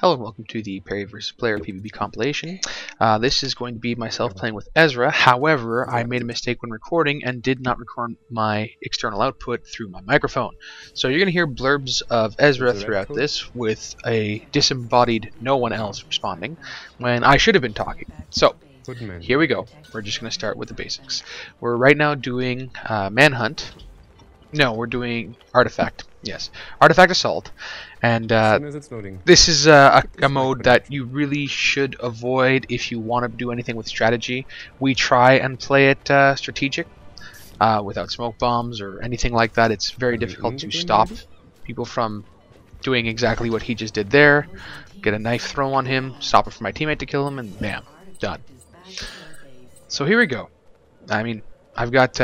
Hello and welcome to the Perry vs. Player PvP compilation. This is going to be myself playing with Esra. However, I made a mistake when recording and did not record my external output through my microphone. So you're going to hear blurbs of Esra throughout this with a disembodied no one else responding when I should have been talking. So here we go. We're just going to start with the basics. We're right now doing manhunt. No, we're doing artifact. Yes, artifact assault. And this is a mode that you really should avoid if you want to do anything with strategy. We try and play it strategic without smoke bombs or anything like that. It's very difficult to stop people from doing exactly what he just did there. Get a knife throw on him, stop it for my teammate to kill him, and bam, done. So here we go. I mean, I've got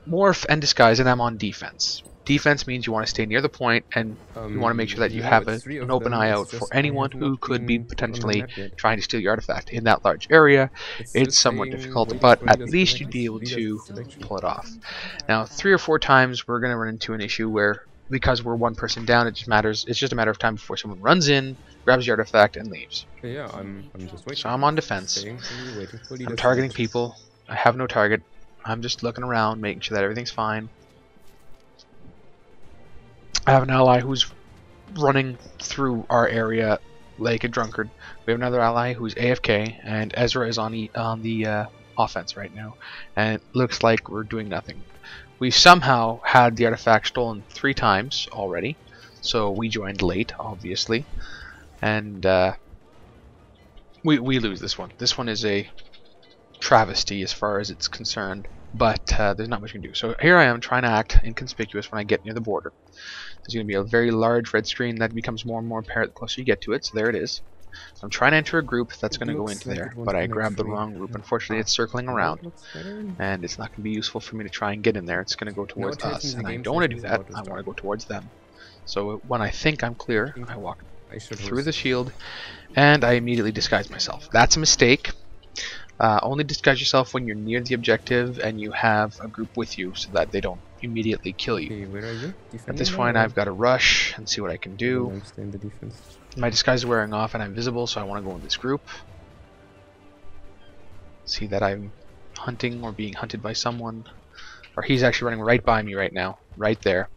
morph and disguise, and I'm on defense. Defense means you want to stay near the point, and you want to make sure that you have an open eye out for anyone who could be potentially trying to steal your artifact. In that large area, it's somewhat difficult, but at least you'd be able to pull it off. Now, 3 or 4 times we're going to run into an issue where, because we're one person down, it's just a matter of time before someone runs in, grabs the artifact, and leaves. Yeah, I'm just waiting. So I'm on defense. I'm targeting people. I have no target. I'm just looking around, making sure that everything's fine. I have an ally who's running through our area like a drunkard. We have another ally who's AFK, and Esra is on the offense right now. And it looks like we're doing nothing. We somehow had the artifact stolen 3 times already, so we joined late, obviously. And we lose this one. This one is a travesty as far as it's concerned, but there's not much you can do. So here I am trying to act inconspicuous when I get near the border. There's going to be a very large red screen that becomes more and more apparent the closer you get to it, so there it is. I'm trying to enter a group that's going to go into there, but I grabbed the wrong group. Unfortunately, it's circling around, and it's not going to be useful for me to try and get in there. It's going to go towards us, and I don't want to do that. I want to go towards them. So when I think I'm clear, I walk through the shield, and I immediately disguise myself. That's a mistake. Only disguise yourself when you're near the objective and you have a group with you so that they don't immediately kill you. Where are you? At this point, I've got to rush and see what I can do. My disguise is wearing off and I'm visible, so I want to go in this group. See that I'm hunting or being hunted by someone. Or he's actually running right by me right now. Right there.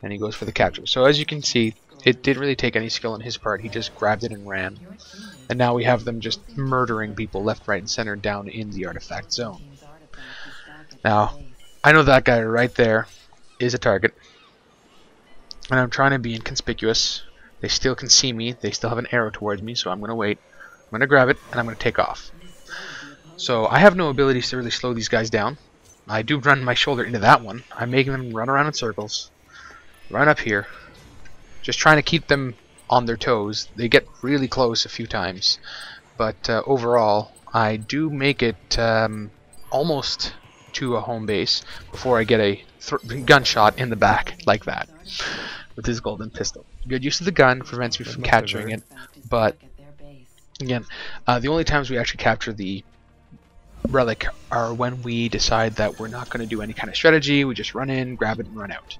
And he goes for the capture. So as you can see, it didn't really take any skill on his part. He just grabbed it and ran. And now we have them just murdering people left, right, and center down in the artifact zone. Now, I know that guy right there is a target. And I'm trying to be inconspicuous. They still can see me. They still have an arrow towards me, so I'm going to wait. I'm going to grab it, and I'm going to take off. So I have no abilities to really slow these guys down. I do run my shoulder into that one. I'm making them run around in circles. Run up here. Just trying to keep them on their toes. They get really close a few times, but overall I do make it almost to a home base before I get a gunshot in the back like that with his golden pistol. Good use of the gun prevents me from capturing it, but again, the only times we actually capture the relic are when we decide that we're not going to do any kind of strategy. We just run in, grab it, and run out.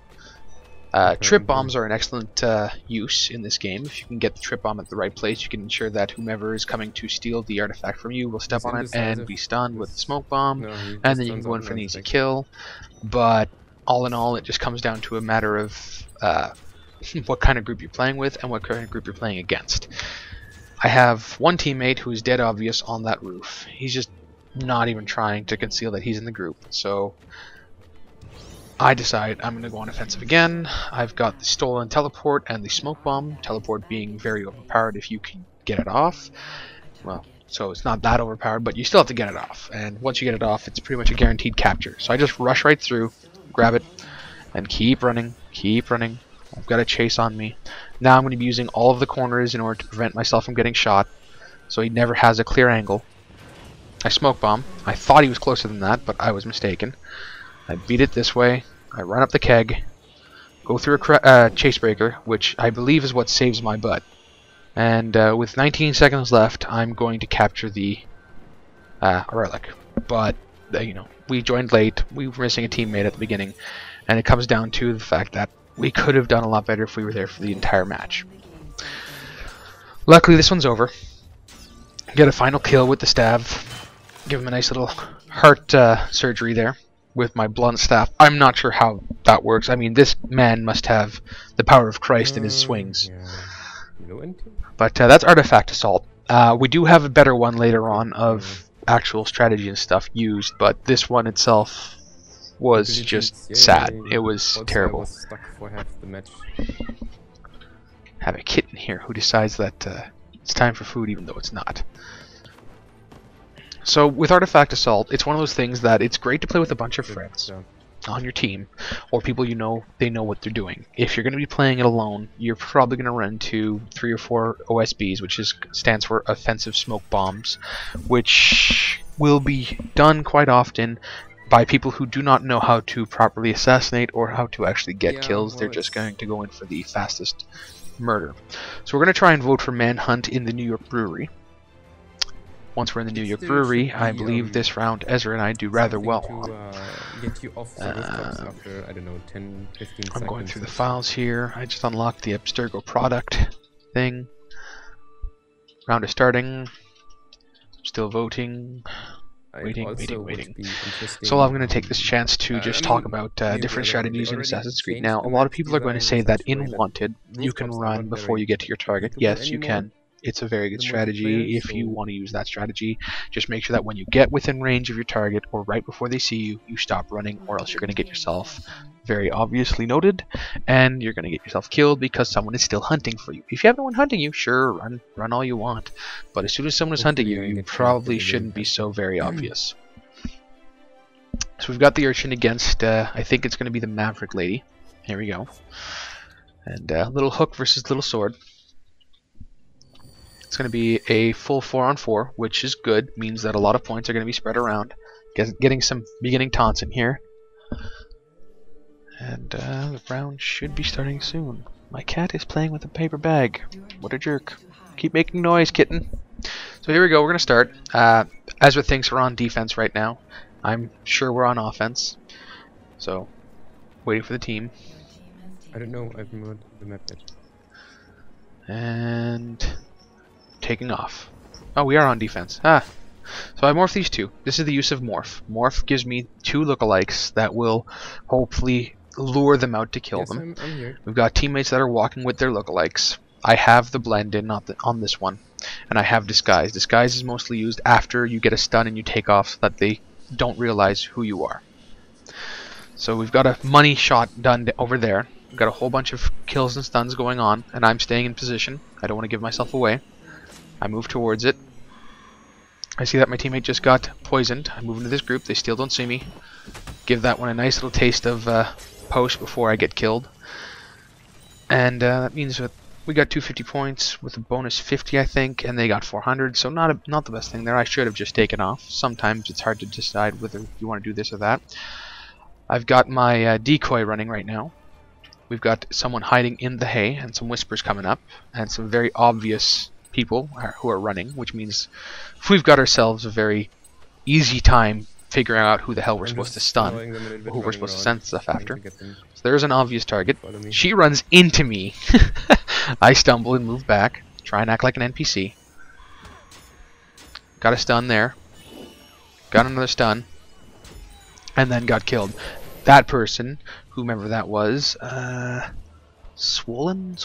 Trip bombs are an excellent use in this game. If you can get the trip bomb at the right place, you can ensure that whomever is coming to steal the artifact from you will step on it and be stunned with the smoke bomb, and then you can go in for an easy kill. But all in all, it just comes down to a matter of what kind of group you're playing with and what kind of group you're playing against. I have one teammate who is dead obvious on that roof. He's just not even trying to conceal that he's in the group. So I decide I'm going to go on offensive again. I've got the stolen teleport and the smoke bomb. Teleport being very overpowered if you can get it off. Well, so it's not that overpowered, but you still have to get it off. And once you get it off, it's pretty much a guaranteed capture. So I just rush right through, grab it, and keep running, keep running. I've got a chase on me. Now I'm going to be using all of the corners in order to prevent myself from getting shot, so he never has a clear angle. I smoke bomb. I thought he was closer than that, but I was mistaken. I beat it this way, I run up the keg, go through a chase breaker, which I believe is what saves my butt. And with 19 seconds left, I'm going to capture the relic. But, you know, we joined late, we were missing a teammate at the beginning, and it comes down to the fact that we could have done a lot better if we were there for the entire match. Luckily, this one's over. Get a final kill with the staff. Give him a nice little heart surgery there with my blunt staff. I'm not sure how that works. I mean, this man must have the power of Christ in his swings. Yeah. But that's Artifact Assault. We do have a better one later on of actual strategy and stuff used, but this one itself was just sad. It was terrible. I was stuck for half the match. Have a kitten here who decides that it's time for food even though it's not. So with Artifact Assault, it's one of those things that it's great to play with a bunch of friends on your team, or people you know, they know what they're doing. If you're going to be playing it alone, you're probably going to run into 3 or 4 OSBs, which stands for Offensive Smoke Bombs, which will be done quite often by people who do not know how to properly assassinate or how to actually get kills. Well, they're just going to go in for the fastest murder. So we're going to try and vote for Manhunt in the New York Brewery. Once we're in the New York Brewery, I believe this round Esra and I do rather well. Get you off the rooftops after, I don't know, 10, 15 seconds. I'm going through the files here. I just unlocked the Abstergo product thing. Round is starting. Still voting. Waiting. So I'm going to take this chance to just talk about different strategies in Assassin's Creed. Now, a lot of people are going to say that in Wanted, you can run before you get to your target. Yes, you can. It's a very good strategy if you want to use that strategy. Just make sure that when you get within range of your target or right before they see you, you stop running, or else you're going to get yourself very obviously noted, and you're going to get yourself killed because someone is still hunting for you. If you have no one hunting you, sure, run all you want. But as soon as someone is hunting you, you probably shouldn't be so very obvious. So we've got the Urchin against, I think it's going to be the Maverick Lady. Here we go. And Little Hook versus Little Sword. It's going to be a full 4-on-4, which is good. Means that a lot of points are going to be spread around. Getting some beginning taunts in here. And the round should be starting soon. My cat is playing with a paper bag. What a jerk. Keep making noise, kitten. So here we go. We're going to start. Ezra thinks we're on defense right now. I'm sure we're on offense. So, waiting for the team. I don't know. I've moved the map yet. And taking off. Oh, we are on defense. So I morph these two. This is the use of morph. Morph gives me 2 lookalikes that will hopefully lure them out to kill them. I'm here. We've got teammates that are walking with their lookalikes. I have the blend in on this one, and I have disguise. Disguise is mostly used after you get a stun and you take off so that they don't realize who you are. So we've got a money shot done over there. We've got a whole bunch of kills and stuns going on, and I'm staying in position. I don't want to give myself away. I move towards it. I see that my teammate just got poisoned. I move into this group. They still don't see me. Give that one a nice little taste of post before I get killed. And that means that we got 250 points with a bonus 50, I think, and they got 400. So not the best thing there. I should have just taken off. Sometimes it's hard to decide whether you want to do this or that. I've got my decoy running right now. We've got someone hiding in the hay and some whispers coming up and some very obvious people who are running, which means we've got ourselves a very easy time figuring out who the hell we're supposed to stun, who we're supposed to send stuff after. So there's an obvious target. She runs into me. I stumble and move back, try and act like an NPC. Got a stun there. Got another stun. And then got killed. That person, whomever that was, Swollen?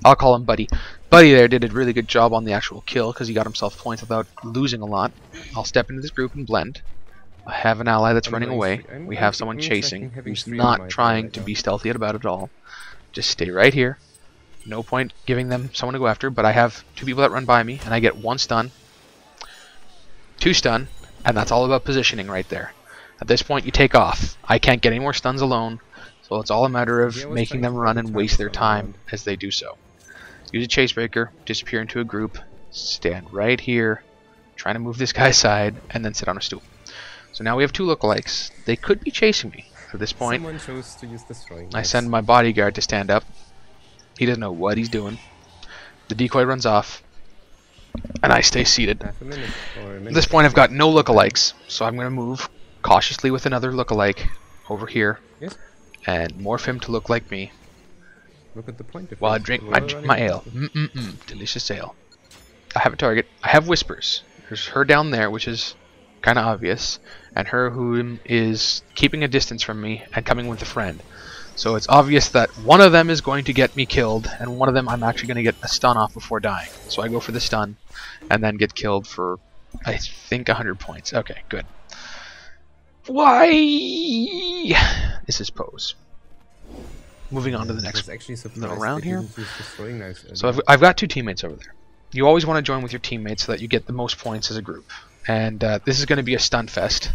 I'll call him Buddy. Buddy there did a really good job on the actual kill because he got himself points without losing a lot. I'll step into this group and blend. I have an ally that's running away. We have someone chasing who's not trying to be stealthy about it at all. Just stay right here. No point giving them someone to go after, but I have 2 people that run by me, and I get 1 stun, 2 stun, and that's all about positioning right there. At this point, you take off. I can't get any more stuns alone, so it's all a matter of making them run and waste their time as they do so. Use a chase breaker, disappear into a group, stand right here, trying to move this guy's side, and then sit on a stool. So now we have 2 lookalikes. They could be chasing me. At this point, I send my bodyguard to stand up. He doesn't know what he's doing. The decoy runs off, and I stay seated. At this point, I've got no lookalikes, so I'm going to move cautiously with another lookalike over here and morph him to look like me. Look at the point difference. while I drink We're my, running my out. ale. Delicious ale. I have a target. I have whispers. There's her down there, which is kind of obvious, and her who is keeping a distance from me and coming with a friend. So it's obvious that one of them is going to get me killed, and one of them I'm actually going to get a stun off before dying. So I go for the stun, and then get killed for, I think, 100 points. Okay, good. Why? This is pose. Moving on to the next It's actually little surprised round they here. didn't use the throwing knives So earlier. I've got two teammates over there. You always want to join with your teammates so that you get the most points as a group. And this is going to be a stun fest.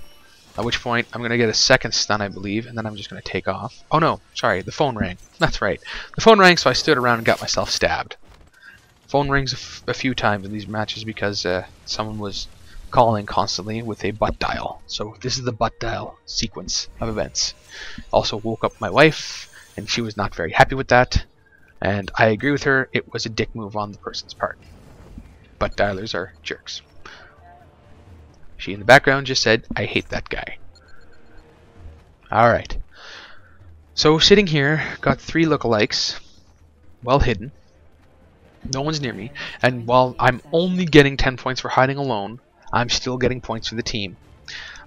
At which point I'm going to get a second stun, I believe, and then I'm just going to take off. Oh no, sorry, the phone rang. That's right. The phone rang, so I stood around and got myself stabbed. Phone rings a few times in these matches because someone was calling constantly with a butt dial. So this is the butt dial sequence of events. Also woke up my wife, and she was not very happy with that. And I agree with her, it was a dick move on the person's part. Butt dialers are jerks. She in the background just said, I hate that guy. Alright. So sitting here, got 3 lookalikes, well hidden. No one's near me. And while I'm only getting 10 points for hiding alone, I'm still getting points for the team.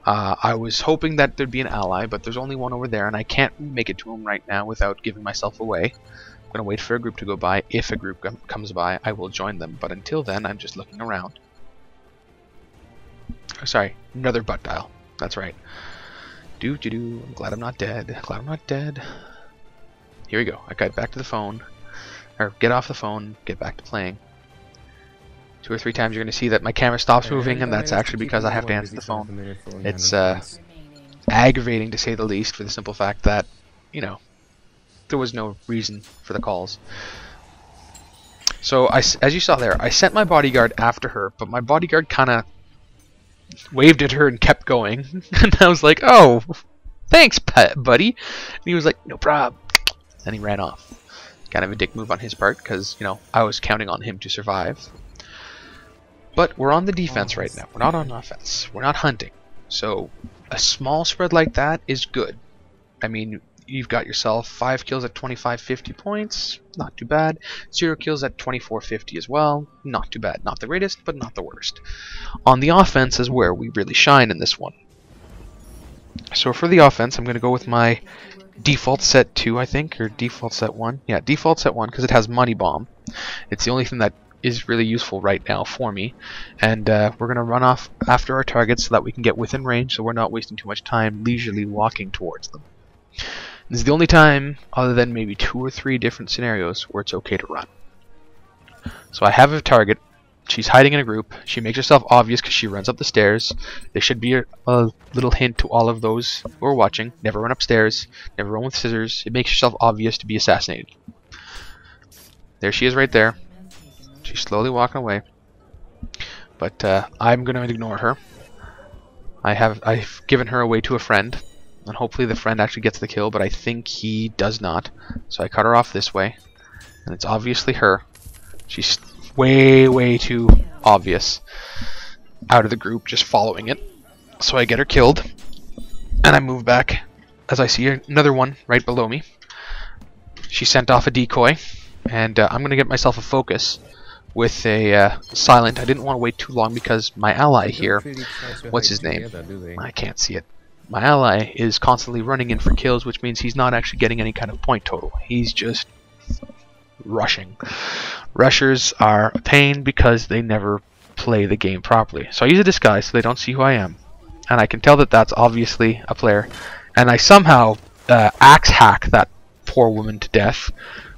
I was hoping that there'd be an ally, but there's only one over there, and I can't make it to him right now without giving myself away. I'm going to wait for a group to go by. If a group comes by, I will join them. But until then, I'm just looking around. Oh, sorry, another butt dial. That's right. I'm glad I'm not dead. Glad I'm not dead. Here we go. I got back to the phone. Or get off the phone, get back to playing. 2 or 3 times you're going to see that my camera stops moving, and that's actually because I have to answer the phone. It's aggravating to say the least, for the simple fact that, you know, there was no reason for the calls. So as you saw there, I sent my bodyguard after her, but my bodyguard kind of waved at her and kept going. And I was like, oh, thanks, buddy. And he was like, no prob. And he ran off. Kind of a dick move on his part, because, you know, I was counting on him to survive. But we're on the defense right now. We're not on offense. We're not hunting. So a small spread like that is good. I mean, you've got yourself 5 kills at 2550 points. Not too bad. 0 kills at 2450 as well. Not too bad. Not the greatest, but not the worst. On the offense is where we really shine in this one. So for the offense, I'm going to go with my default set 2, I think, or default set 1. Yeah, default set 1, because it has money bomb. It's the only thing that is really useful right now for me. And we're going to run off after our targets so that we can get within range, so we're not wasting too much time leisurely walking towards them. This is the only time, other than maybe 2 or 3 different scenarios, where it's okay to run. So I have a target. She's hiding in a group. She makes herself obvious because she runs up the stairs. There should be a little hint to all of those who are watching. Never run upstairs. Never run with scissors. It makes yourself obvious to be assassinated. There she is right there. She's slowly walking away. But I'm going to ignore her. I've given her away to a friend. And hopefully the friend actually gets the kill, but I think he does not. So I cut her off this way. And it's obviously her. She's way too obvious out of the group, just following it. So I get her killed, and I move back as I see another one right below me. She sent off a decoy, and I'm going to get myself a focus with a silent. I didn't want to wait too long because my ally here, what's his name? I can't see it. My ally is constantly running in for kills, which means he's not actually getting any kind of point total. He's just rushing. Rushers are a pain because they never play the game properly. So I use a disguise so they don't see who I am. And I can tell that that's obviously a player. And I somehow axe hack that poor woman to death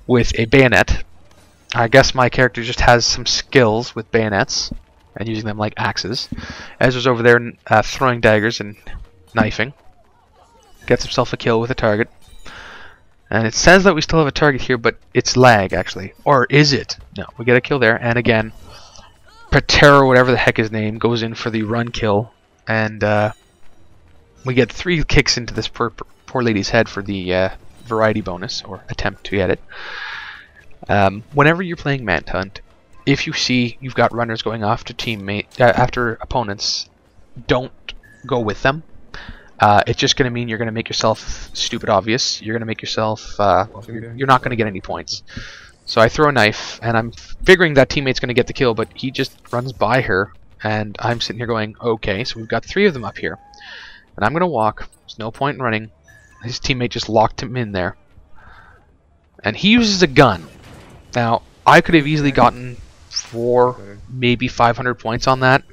with a bayonet. I guess my character just has some skills with bayonets and using them like axes. Ezra's over there throwing daggers and knifing. Gets himself a kill with a target. And it says that we still have a target here, but it's lag, actually. Or is it? No, we get a kill there. And again, Patera, whatever the heck his name, goes in for the run kill. And we get 3 kicks into this poor lady's head for the variety bonus, or attempt to get it. Whenever you're playing manhunt, if you see you've got runners going off to after opponents, don't go with them. it's just going to mean you're going to make yourself stupid obvious. You're going to make yourself, you're not going to get any points. So I throw a knife, and I'm figuring that teammate's going to get the kill, but he just runs by her, and I'm sitting here going, okay, so we've got 3 of them up here. And I'm going to walk. There's no point in running. His teammate just locked him in there. And he uses a gun. Now, I could have easily gotten 4, maybe 500 points on that,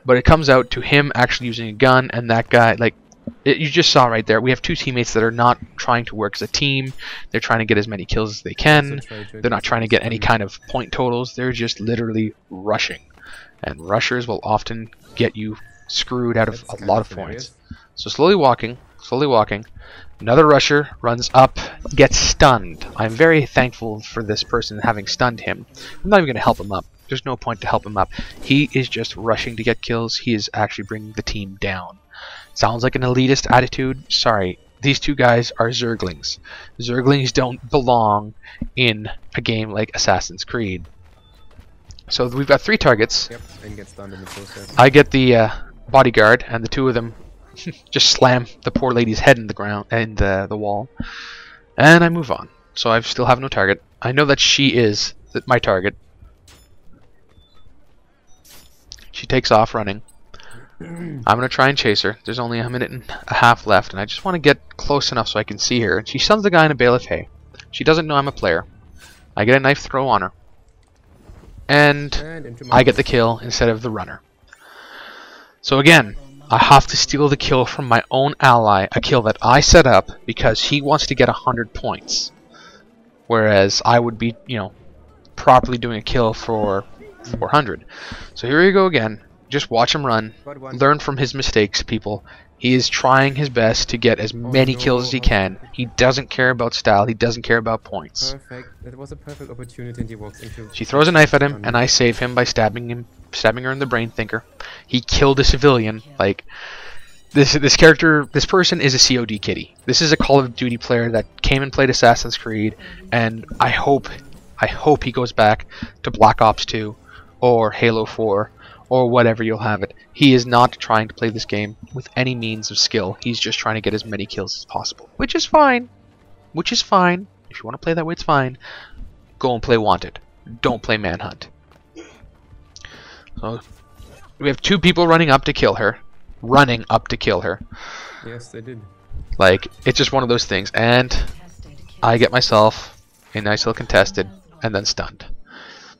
but it comes out to him actually using a gun, and that guy, like, you just saw right there, we have 2 teammates that are not trying to work as a team. They're trying to get as many kills as they can. They're not trying to get any kind of point totals. They're just literally rushing. And rushers will often get you screwed out of a lot of points. So slowly walking. Another rusher runs up, gets stunned. I'm very thankful for this person having stunned him. I'm not even going to help him up. There's no point to help him up. He is just rushing to get kills. He is actually bringing the team down. Sounds like an elitist attitude. Sorry, these 2 guys are Zerglings. Zerglings don't belong in a game like Assassin's Creed. So we've got 3 targets. Yep, and get stunned in the process. I get the bodyguard, and the 2 of them just slam the poor lady's head in the ground and the wall, and I move on. So I still have no target. I know that she is my target. She takes off running. I'm gonna try and chase her. There's only a minute and a half left, and I just want to get close enough so I can see her. She stuns the guy in a bale of hay. She doesn't know I'm a player. I get a knife throw on her, and I get the kill instead of the runner. So again, I have to steal the kill from my own ally, a kill that I set up because he wants to get 100 points. Whereas I would be, you know, properly doing a kill for 400. So here we go again. Just watch him run. Learn from his mistakes, people. He is trying his best to get as many kills as he can. He doesn't care about style. He doesn't care about points. Perfect. That was a perfect opportunity, and he walks into. She throws a knife at him, and I save him by stabbing her in the brain thinker. He killed a civilian. Like this person is a COD kitty. This is a Call of Duty player that came and played Assassin's Creed, and I hope he goes back to Black Ops 2 or Halo 4. Or whatever you'll have it. He is not trying to play this game with any means of skill. He's just trying to get as many kills as possible. Which is fine. Which is fine. If you want to play that way, it's fine. Go and play Wanted. Don't play Manhunt. So, we have 2 people running up to kill her. Running up to kill her. Yes, they did. Like, it's just one of those things. And I get myself a nice little contested and then stunned.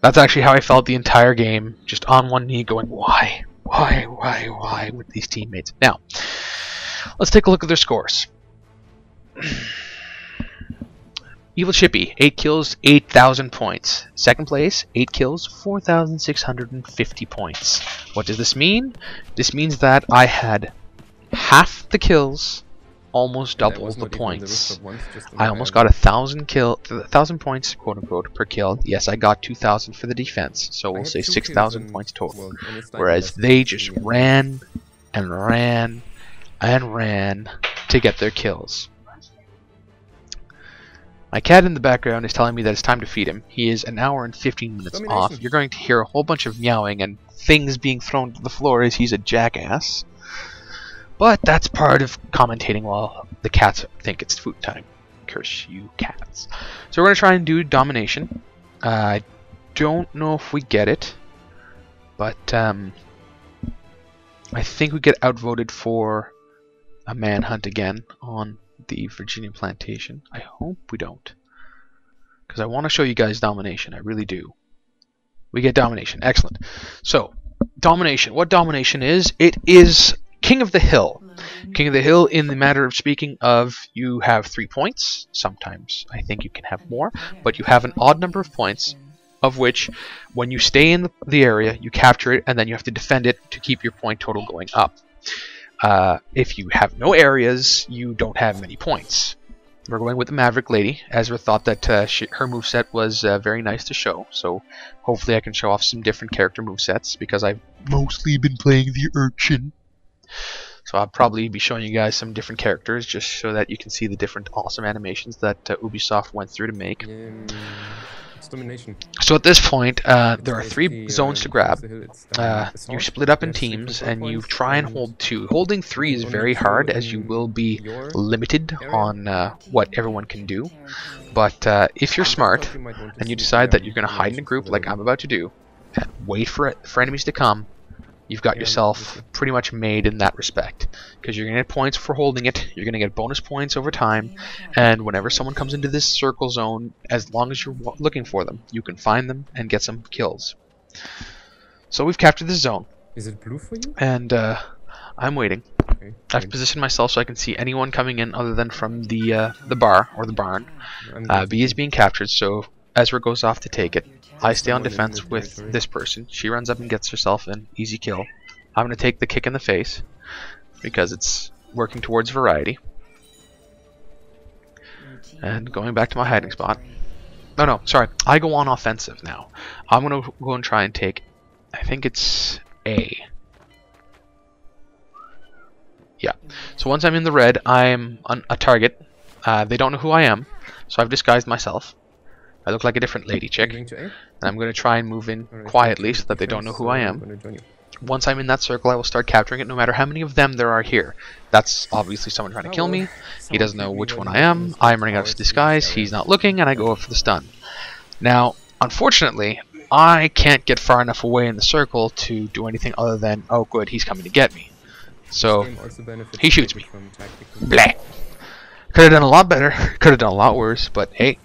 That's actually how I felt the entire game, just on one knee going, why with these teammates. Now, let's take a look at their scores. Evil Chippy, 8 kills, 8,000 points. Second place, 8 kills, 4,650 points. What does this mean? This means that I had half the kills, almost double the points. I almost got 1,000 points, quote unquote, per kill. Yes, I got 2,000 for the defense, so we'll say 6,000 points total. Whereas they just ran and ran and ran to get their kills. My cat in the background is telling me that it's time to feed him. He is an hour and 15 minutes off. You're going to hear a whole bunch of meowing and things being thrown to the floor as he's a jackass. But that's part of commentating while the cats think it's food time. Curse you cats. So we're going to try and do domination. I don't know if we get it, but I think we get outvoted for a manhunt again on the Virginia plantation. I hope we don't, because I want to show you guys domination. I really do. We get domination. Excellent. So domination. What domination is? It is King of the Hill. King of the Hill, in the matter of speaking of, you have 3 points. Sometimes I think you can have more, but you have an odd number of points, of which when you stay in the area, you capture it, and then you have to defend it to keep your point total going up. If you have no areas, you don't have many points. We're going with the Maverick Lady. Ezra thought that her moveset was very nice to show, so hopefully I can show off some different character movesets, because I've mostly been playing the Urchin. So I'll probably be showing you guys some different characters just so that you can see the different awesome animations that Ubisoft went through to make. domination. So at this point, there are It's 3 basically, zones to grab. it's You assault. split up in There's 3 teams control and you points, try and hold 2. Holding 3 is only very 2 hard as you in will be your limited area. on what everyone can do. But if you're And smart of course you might want to and you see decide the, that you're going to hide in a animations group over like there. I'm about to do, and wait for enemies to come, you've got Yeah, yourself obviously. pretty much made in that respect. Because you're going to get points for holding it, you're going to get bonus points over time, and whenever someone comes into this circle zone, as long as you're looking for them, you can find them and get some kills. So we've captured this zone, Is it blue for you? and I'm waiting. Okay. I've wait. positioned myself so I can see anyone coming in other than from the bar or the barn. I'm going to B is being captured, so Esra goes off to take it. I stay on someone in defense your with territory. this person. She runs up and gets herself an easy kill. I'm going to take the kick in the face because it's working towards variety. And going back to my hiding spot. No, sorry. I go on offensive now. I'm going to go and try and take, I think it's A. Yeah. So once I'm in the red, I'm a target. They don't know who I am, so I've disguised myself. I look like a different lady You're chick, going to A? and I'm going to try and move in Alright, quietly going so to that they don't know defense, who I so I'm am. gonna join you. Once I'm in that circle, I will start capturing it, no matter how many of them there are here. That's obviously someone trying to kill me. He doesn't know which one I am. I'm running out of disguise. He's not looking, and I go for the stun. Now, unfortunately, I can't get far enough away in the circle to do anything other than, oh good, he's coming to get me. So, he shoots me. Blah. Could have done a lot better. Could have done a lot worse, but hey,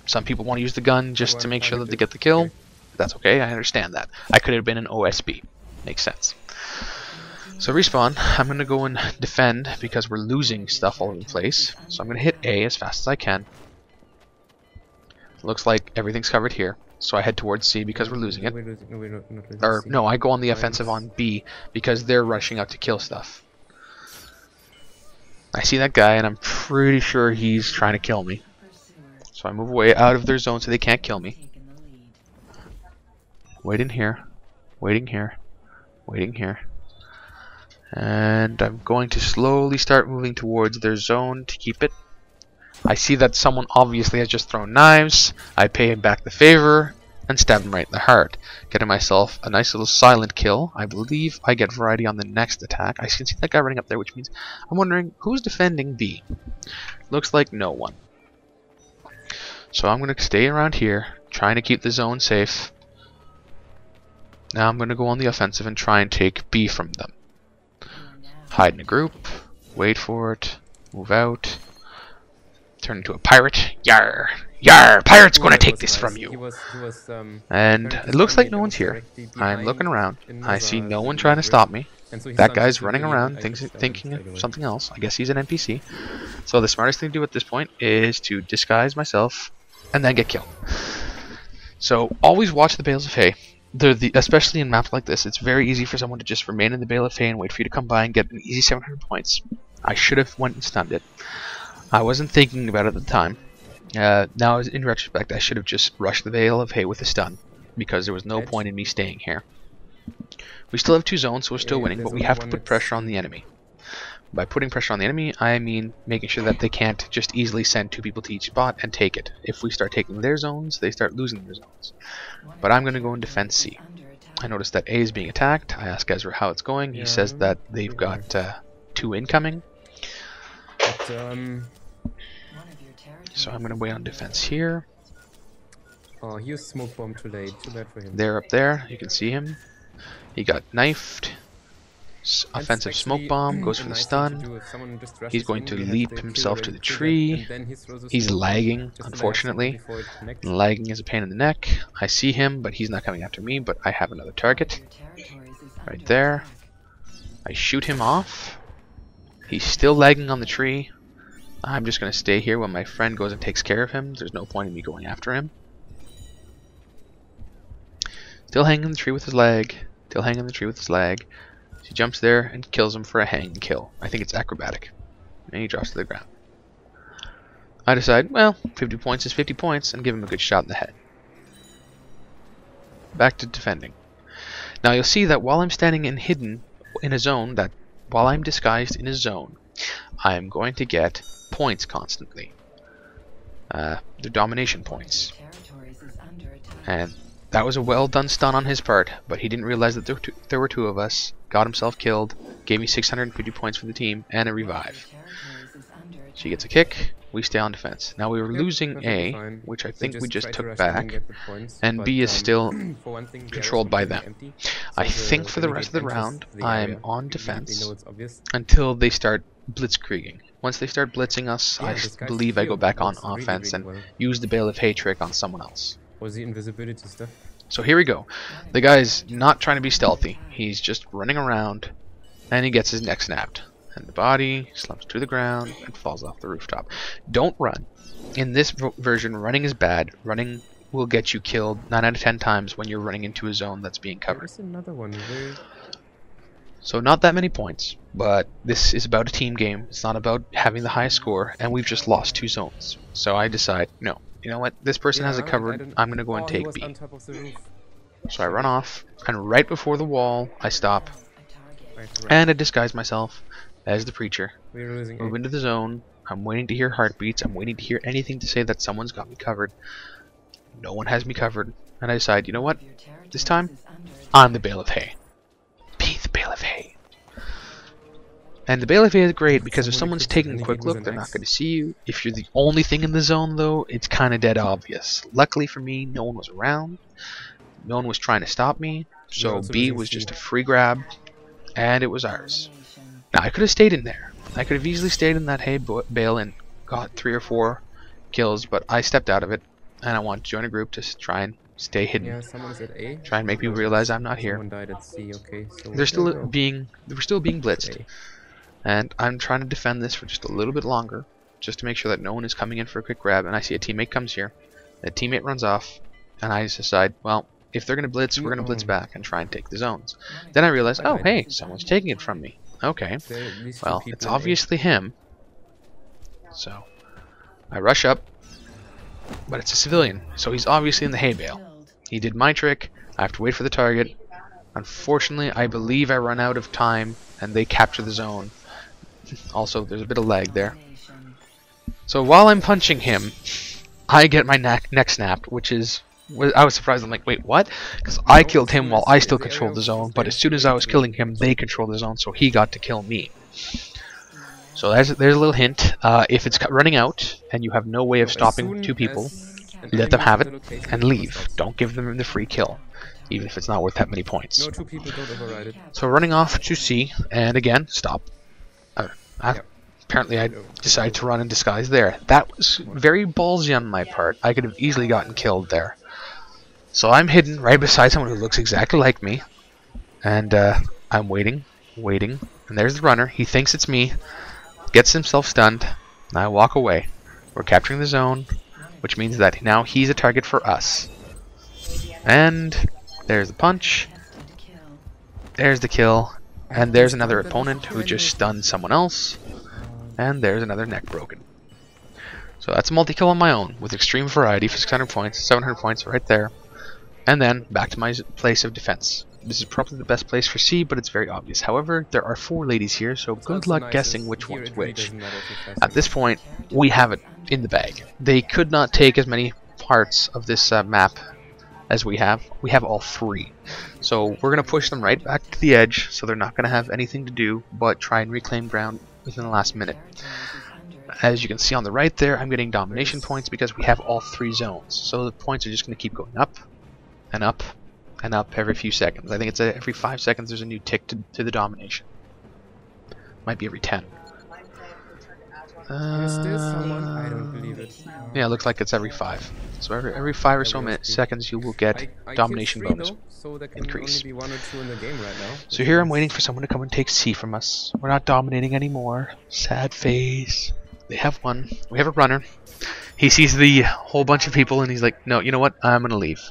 some people want to use the gun just to make sure that they get the kill. That's okay, I understand that. I could have been an OSB. Makes sense. So respawn, I'm going to go and defend because we're losing stuff all over the place. So I'm going to hit A as fast as I can. Looks like everything's covered here. So I head towards C because we're losing it. Or no, I go on the offensive on B because they're rushing out to kill stuff. I see that guy and I'm pretty sure he's trying to kill me. So I move away out of their zone so they can't kill me. Waiting here. Waiting here. Waiting here. And I'm going to slowly start moving towards their zone to keep it. I see that someone obviously has just thrown knives. I pay him back the favor and stab him right in the heart, getting myself a nice little silent kill. I believe I get variety on the next attack. I can see that guy running up there, which means I'm wondering who's defending B. Looks like no one. So I'm going to stay around here, trying to keep the zone safe. Now I'm going to go on the offensive and try and take B from them. Hide in a group, wait for it, move out, turn into a pirate. Yar! Yar! Pirate's going to take this from you! And it looks like no one's here. I'm looking around. I see no one trying to stop me. That guy's running around thinking of something else. I guess he's an NPC. So the smartest thing to do at this point is to disguise myself and then get killed. So always watch the bales of hay. Especially in maps like this, it's very easy for someone to just remain in the bale of hay and wait for you to come by and get an easy 700 points. I should have went and stunned it. I wasn't thinking about it at the time. Now, in retrospect, I should have just rushed the bale of hay with a stun, because there was no point in me staying here. We still have 2 zones, so we're still winning, but we have to put pressure on the enemy. By putting pressure on the enemy, I mean making sure that they can't just easily send 2 people to each spot and take it. If we start taking their zones, they start losing their zones. But I'm going to go and defend C. I notice that A is being attacked. I ask Esra how it's going. He says that they've got 2 incoming. So I'm going to wait on defense here. Oh, he used smoke bomb too late. Too bad for him. They're up there. You can see him. He got knifed. Offensive smoke bomb goes for the stun. He's going to leap himself to the tree. He's lagging, unfortunately. Lagging is a pain in the neck. I see him, but he's not coming after me, but I have another target. Right there. I shoot him off. He's still lagging on the tree. I'm just going to stay here when my friend goes and takes care of him. There's no point in me going after him. Still hanging in the tree with his leg. Still hanging in the tree with his leg. She jumps there and kills him for a hang and kill. I think it's acrobatic. And he drops to the ground. I decide, well, 50 points is 50 points, and give him a good shot in the head. Back to defending. Now you'll see that while I'm standing and hidden in a zone, that while I'm disguised in a zone, I'm going to get points constantly. their domination points. And that was a well done stun on his part, but he didn't realize that there were two of us. Got himself killed, gave me 650 points for the team, and a revive. She gets a kick, we stay on defense. Now we were losing A, which I think we just took back, and B is still controlled by them. I think for the rest of the round, I'm on defense until they start blitzkrieging. Once they start blitzing us, I believe I go back on offense and use the Bale of Hay trick on someone else. Was the invisibility stuff? So here we go. The guy's not trying to be stealthy. He's just running around, and he gets his neck snapped. And the body slumps to the ground and falls off the rooftop. Don't run. In this version, running is bad. Running will get you killed 9 out of 10 times when you're running into a zone that's being covered. There's another one. So not that many points, but this is about a team game. It's not about having the highest score, and we've just lost 2 zones. So I decide, no. You know what? This person has it covered. I'm going to go and take B. So I run off, and right before the wall, I stop, and I disguise myself as the preacher. Move into the zone. I'm waiting to hear heartbeats. I'm waiting to hear anything to say that someone's got me covered. No one has me covered, and I decide, you know what? This time, I'm the Bale of Hay. Be the Bale of Hay. And the Bale of Hay is great because if someone's taking a quick look, they're not going to see you. If you're the only thing in the zone, though, it's kind of dead obvious. Luckily for me, no one was around. No one was trying to stop me. So B was just a free grab, and it was ours. Now, I could have stayed in there. I could have easily stayed in that hay bale and got 3 or 4 kills, but I stepped out of it, and I want to join a group to try and stay hidden. Yeah, someone's at A. Try and make people realize I'm not here. Someone died at C. Okay, so we're still being blitzed. And I'm trying to defend this for just a little bit longer, just to make sure that no one is coming in for a quick grab. And I see a teammate comes here, a teammate runs off, and I just decide, well, if they're going to blitz, we're going to blitz back and try and take the zones. Then I realize, oh, hey, someone's taking it from me. Okay, well, it's obviously him. So I rush up, but it's a civilian, so he's obviously in the hay bale. He did my trick. I have to wait for the target. Unfortunately, I believe I run out of time, and they capture the zone. Also, there's a bit of lag there. So while I'm punching him, I get my neck snapped, which is... I was surprised. I'm like, wait, what? Because I killed him while I still controlled the zone, but as soon as I was killing him, they controlled the zone, so he got to kill me. So there's a little hint. If it's running out, and you have no way of stopping 2 people, let them have it, and leave. Don't give them the free kill, even if it's not worth that many points. No, 2 people don't override it. So running off to C, and again, stop. Apparently I decided to run in disguise there. That was very ballsy on my part. I could have easily gotten killed there. So I'm hidden right beside someone who looks exactly like me. And I'm waiting, and there's the runner. He thinks it's me, gets himself stunned, and I walk away. We're capturing the zone, which means that now he's a target for us. And there's the punch. There's the kill. And there's another opponent who just stunned someone else. And there's another neck broken. So that's a multi-kill on my own, with extreme variety for 600 points, 700 points right there. And then back to my place of defense. This is probably the best place for C, but it's very obvious. However, there are 4 ladies here, so good luck guessing which one's which. At this point, we have it in the bag. They could not take as many parts of this map as we have. We have all 3. So we're going to push them right back to the edge, so they're not going to have anything to do but try and reclaim ground within the last minute. As you can see on the right there, I'm getting domination points because we have all 3 zones. So the points are just going to keep going up and up and up every few seconds. I think it's every 5 seconds there's a new tick to the domination. Might be every 10. Is there someone? I don't believe it. Yeah, it looks like it's every 5. So every 5 or so seconds you will get domination bonus increase. Only be 1 or 2 in the game right now. So here I'm waiting for someone to come and take C from us. We're not dominating anymore. Sad face. They have one. We have a runner. He sees the whole bunch of people and he's like, no, you know what? I'm going to leave.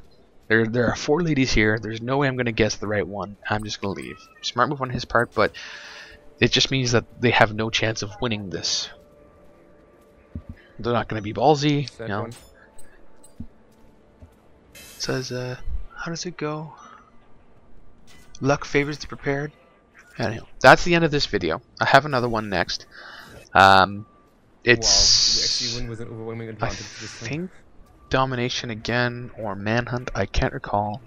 There are 4 ladies here. There's no way I'm going to guess the right one. I'm just going to leave. Smart move on his part, but it just means that they have no chance of winning this. They're not going to be ballsy, you know. It says, how does it go? Luck favors the prepared. Anyhow, that's the end of this video. I have another one next. It's... Wow, we actually win with an overwhelming I advantage this time. think domination again, or manhunt, I can't recall.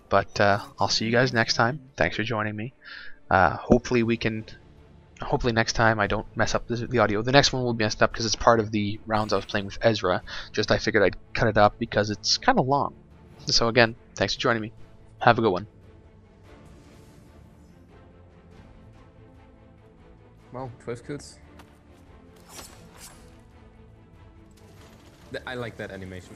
But I'll see you guys next time. Thanks for joining me. Hopefully next time I don't mess up the audio. The next one will be messed up because it's part of the rounds I was playing with Esra. Just I figured I'd cut it up because it's kind of long. So again, thanks for joining me. Have a good one. Wow, 12 kills. I like that animation.